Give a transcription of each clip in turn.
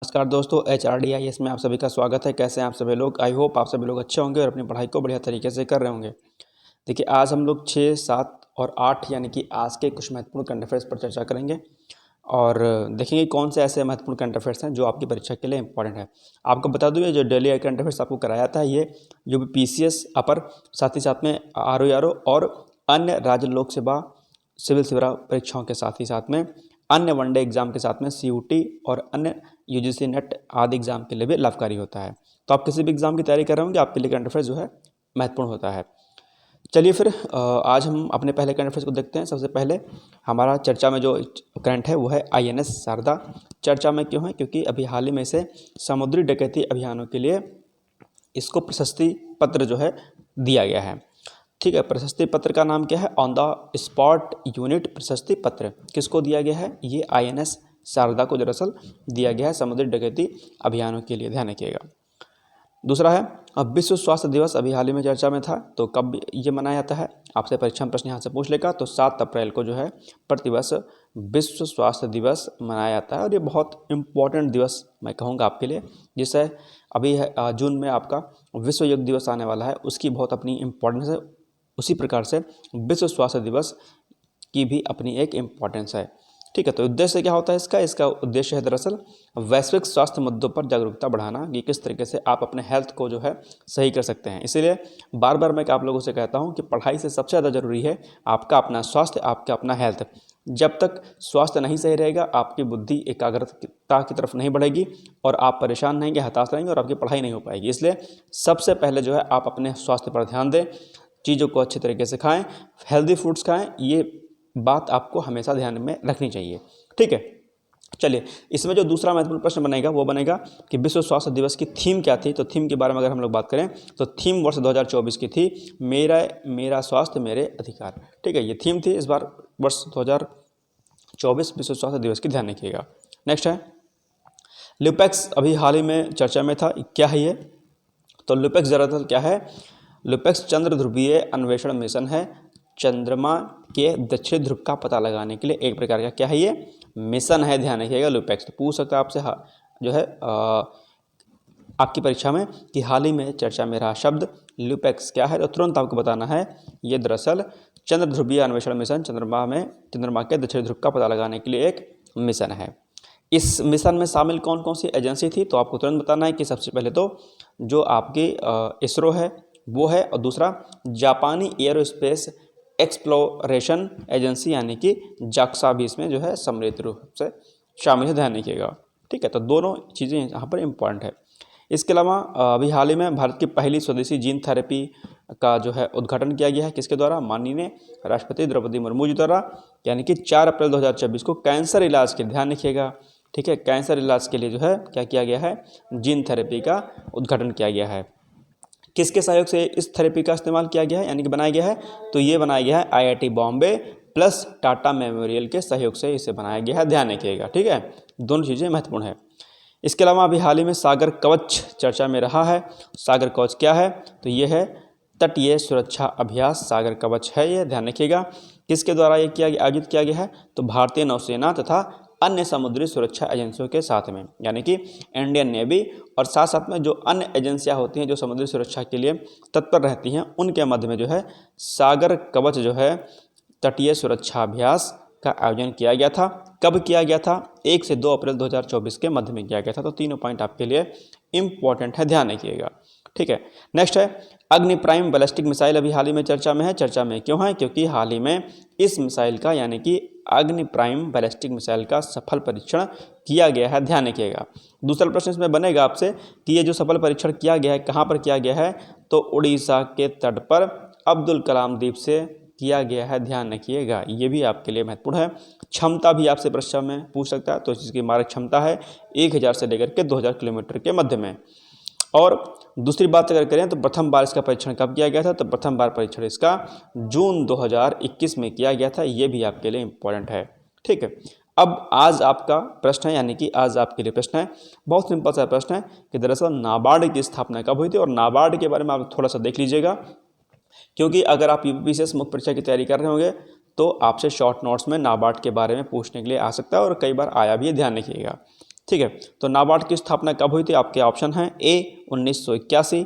नमस्कार दोस्तों, HRDIS में आप सभी का स्वागत है। कैसे हैं आप सभी लोग? आई होप आप सभी लोग अच्छे होंगे और अपनी पढ़ाई को बढ़िया तरीके से कर रहे होंगे। देखिए, आज हम लोग 6, 7 और 8 यानी कि आज के कुछ महत्वपूर्ण करंट अफेयर्स पर चर्चा करेंगे और देखेंगे कौन से ऐसे महत्वपूर्ण करंट अफेयर्स हैं जो आपकी परीक्षा के लिए इंपॉर्टेंट है। आपको बता दूँ, ये जो डेली करंट अफेयर्स आपको कराया जाता है, ये जो भी PCS अपर, साथ ही साथ में RO और अन्य राज्य लोक सेवा सिविल सेवा परीक्षाओं के साथ ही साथ में अन्य वनडे एग्जाम के साथ में CUT और अन्य UGC नेट आदि एग्जाम के लिए भी लाभकारी होता है। तो आप किसी भी एग्जाम की तैयारी कर रहे होंगे, आपके लिए करंट अफेयर्स जो है महत्वपूर्ण होता है। चलिए फिर आज हम अपने पहले करंट अफेयर्स को देखते हैं। सबसे पहले हमारा चर्चा में जो करंट है वो है INS शारदा। चर्चा में क्यों है? क्योंकि अभी हाल ही में से समुद्री डकैती अभियानों के लिए इसको प्रशस्ति पत्र जो है दिया गया है। ठीक है, प्रशस्ति पत्र का नाम क्या है? ऑन द स्पॉट यूनिट प्रशस्ति पत्र। किसको दिया गया है? ये INS शारदा को दरअसल दिया गया है समुद्री डकैती अभियानों के लिए, ध्यान रखिएगा। दूसरा है, अब विश्व स्वास्थ्य दिवस अभी हाल ही में चर्चा में था, तो कब ये मनाया जाता है? आपसे परीक्षा में प्रश्न यहाँ से पूछ लेगा। तो 7 अप्रैल को जो है प्रतिवर्ष विश्व स्वास्थ्य दिवस मनाया जाता है और ये बहुत इम्पोर्टेंट दिवस मैं कहूँगा आपके लिए। जिससे अभी जून में आपका विश्व योग दिवस आने वाला है, उसकी बहुत अपनी इम्पोर्टेंस है। उसी प्रकार से विश्व स्वास्थ्य दिवस की भी अपनी एक इम्पोर्टेंस है। ठीक है, तो उद्देश्य क्या होता है इसका उद्देश्य है दरअसल वैश्विक स्वास्थ्य मुद्दों पर जागरूकता बढ़ाना कि किस तरीके से आप अपने हेल्थ को जो है सही कर सकते हैं। इसीलिए बार बार मैं आप लोगों से कहता हूं कि पढ़ाई से सबसे ज़्यादा जरूरी है आपका अपना स्वास्थ्य, आपका अपना हेल्थ। जब तक स्वास्थ्य नहीं सही रहेगा, आपकी बुद्धि एकाग्रता की तरफ नहीं बढ़ेगी और आप परेशान रहेंगे, हताश रहेंगे और आपकी पढ़ाई नहीं हो पाएगी। इसलिए सबसे पहले जो है आप अपने स्वास्थ्य पर ध्यान दें, चीज़ों को अच्छे तरीके से खाएं, हेल्दी फूड्स खाएं। ये बात आपको हमेशा ध्यान में रखनी चाहिए। ठीक है, चलिए इसमें जो दूसरा महत्वपूर्ण प्रश्न बनेगा वो बनेगा कि विश्व स्वास्थ्य दिवस की थीम क्या थी। तो थीम के बारे में अगर हम लोग बात करें तो थीम वर्ष 2024 की थी मेरा स्वास्थ्य मेरे अधिकार। ठीक है, ये थीम थी इस बार वर्ष 2024 विश्व स्वास्थ्य दिवस की, ध्यान रखिएगा। नेक्स्ट है लुपेक्स, अभी हाल ही में चर्चा में था। क्या है ये? तो लुपेक्स दरअसल क्या है? लुपेक्स चंद्र ध्रुवीय अन्वेषण मिशन है। चंद्रमा के दक्षिण ध्रुव का पता लगाने के लिए एक प्रकार का क्या है ये? मिशन है, ध्यान रखिएगा। लुपेक्स तो पूछ सकता है आपसे जो है आपकी परीक्षा में कि हाल ही में चर्चा में रहा शब्द लुपेक्स क्या है, तो तुरंत आपको बताना है ये दरअसल चंद्र ध्रुवीय अन्वेषण मिशन, चंद्रमा के दक्षिण ध्रुव का पता लगाने के लिए एक मिशन है। इस मिशन में शामिल कौन कौन सी एजेंसी थी? तो आपको तुरंत बताना है कि सबसे पहले तो जो आपकी इसरो है वो है, और दूसरा जापानी एयरोस्पेस एक्सप्लोरेशन एजेंसी यानी कि जाक्सा भी इसमें जो है सम्मिलित रूप से शामिल है, ध्यान रखिएगा। ठीक है, तो दोनों चीज़ें यहाँ पर इम्पॉर्टेंट है। इसके अलावा अभी हाल ही में भारत की पहली स्वदेशी जीन थेरेपी का जो है उद्घाटन किया गया है। किसके द्वारा? माननीय राष्ट्रपति द्रौपदी मुर्मू जी द्वारा, यानी कि 4 अप्रैल 2024 को कैंसर इलाज के लिए, ध्यान रखिएगा। ठीक है, कैंसर इलाज के लिए जो है क्या किया गया है? जीन थेरेपी का उद्घाटन किया गया है। किसके सहयोग से इस थेरेपी का इस्तेमाल किया गया है यानी कि बनाया गया है? तो ये बनाया गया है IIT Bombay plus Tata memorial के सहयोग से इसे बनाया गया है, ध्यान रखिएगा। ठीक है, दोनों चीज़ें महत्वपूर्ण है। इसके अलावा अभी हाल ही में सागर कवच चर्चा में रहा है। सागर कवच क्या है? तो ये है तटीय सुरक्षा अभ्यास सागर कवच है, ये ध्यान रखिएगा। किसके द्वारा ये आयोजित किया गया है? तो भारतीय नौसेना तथा अन्य समुद्री सुरक्षा एजेंसियों के साथ में, यानी कि इंडियन नेवी और साथ साथ में जो अन्य एजेंसियां होती हैं जो समुद्री सुरक्षा के लिए तत्पर रहती हैं, उनके मध्य में जो है सागर कवच जो है तटीय सुरक्षा अभ्यास का आयोजन किया गया था। कब किया गया था? 1 से 2 अप्रैल 2024 के मध्य में किया गया था। तो तीनों पॉइंट आपके लिए इम्पॉर्टेंट है, ध्यान रखिएगा। ठीक है, नेक्स्ट है अग्नि प्राइम बैलिस्टिक मिसाइल, अभी हाल ही में चर्चा में है। चर्चा में क्यों है? क्योंकि हाल ही में इस मिसाइल का यानी कि अग्नि प्राइम बैलिस्टिक मिसाइल का सफल परीक्षण किया गया है, ध्यान रखिएगा। दूसरा प्रश्न इसमें बनेगा आपसे कि ये जो सफल परीक्षण किया गया है कहाँ पर किया गया है? तो उड़ीसा के तट पर अब्दुल कलाम द्वीप से किया गया है, ध्यान रखिएगा। ये भी आपके लिए महत्वपूर्ण है। क्षमता भी आपसे प्रश्न में पूछ सकता है, तो इसकी मारक क्षमता है 1000 से लेकर के 2000 किलोमीटर के मध्य में। और दूसरी बात अगर करें तो प्रथम बार इसका परीक्षण कब किया गया था? तो प्रथम बार परीक्षण इसका जून 2021 में किया गया था। ये भी आपके लिए इम्पोर्टेंट है। ठीक है, अब आज आपका प्रश्न है, यानी कि आज आपके लिए प्रश्न है, बहुत सिंपल सा प्रश्न है कि दरअसल नाबार्ड की स्थापना कब हुई थी? और नाबार्ड के बारे में आप थोड़ा सा देख लीजिएगा, क्योंकि अगर आप UPSC मुख्य परीक्षा की तैयारी कर रहे होंगे तो आपसे शॉर्ट नोट्स में नाबार्ड के बारे में पूछने के लिए आ सकता है और कई बार आया भी है, ध्यान रखिएगा। ठीक है। तो नाबार्ड की स्थापना कब हुई थी? आपके ऑप्शन हैं ए 1981,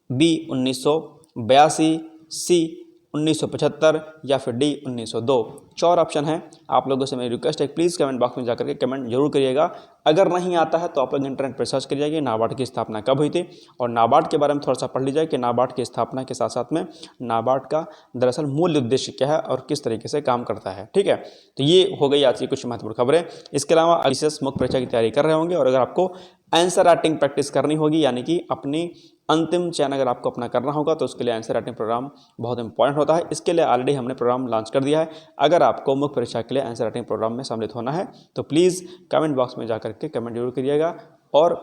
बी 1982, सी 1975 या फिर डी 1902। 4 ऑप्शन है। आप लोगों से मेरी रिक्वेस्ट है प्लीज़ कमेंट बॉक्स में जाकर के कमेंट जरूर करिएगा। अगर नहीं आता है तो आप लोग इंटरनेट पर सर्च करिएगा कि नाबार्ड की स्थापना कब हुई थी, और नाबार्ड के बारे में थोड़ा सा पढ़ लीजिए कि नाबार्ड की स्थापना के साथ साथ में नाबार्ड का दरअसल मूल उद्देश्य क्या है और किस तरीके से काम करता है। ठीक है, तो ये हो गई आज की कुछ महत्वपूर्ण खबरें। इसके अलावा विशेष मुख्य परीक्षा की तैयारी कर रहे होंगे और अगर आपको आंसर राइटिंग प्रैक्टिस करनी होगी, यानी कि अपनी अंतिम चयन अगर आपको अपना करना होगा, तो उसके लिए आंसर राइटिंग प्रोग्राम बहुत इंपॉर्टेंट होता है। इसके लिए ऑलरेडी हमने प्रोग्राम लॉन्च कर दिया है। अगर आपको मुख्य परीक्षा के लिए आंसर राइटिंग प्रोग्राम में सम्मिलित होना है तो प्लीज़ कमेंट बॉक्स में जाकर के कमेंट जरूर करिएगा और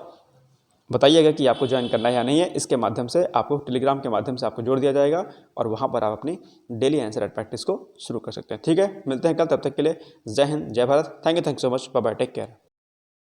बताइएगा कि आपको ज्वाइन करना है या नहीं है। इसके माध्यम से आपको टेलीग्राम के माध्यम से आपको जोड़ दिया जाएगा और वहाँ पर आप अपनी डेली आंसर राइट प्रैक्टिस को शुरू कर सकते हैं। ठीक है, मिलते हैं कल, तब तक के लिए जय हिंद, जय Bharat. Thank you so much, bye bye, take care.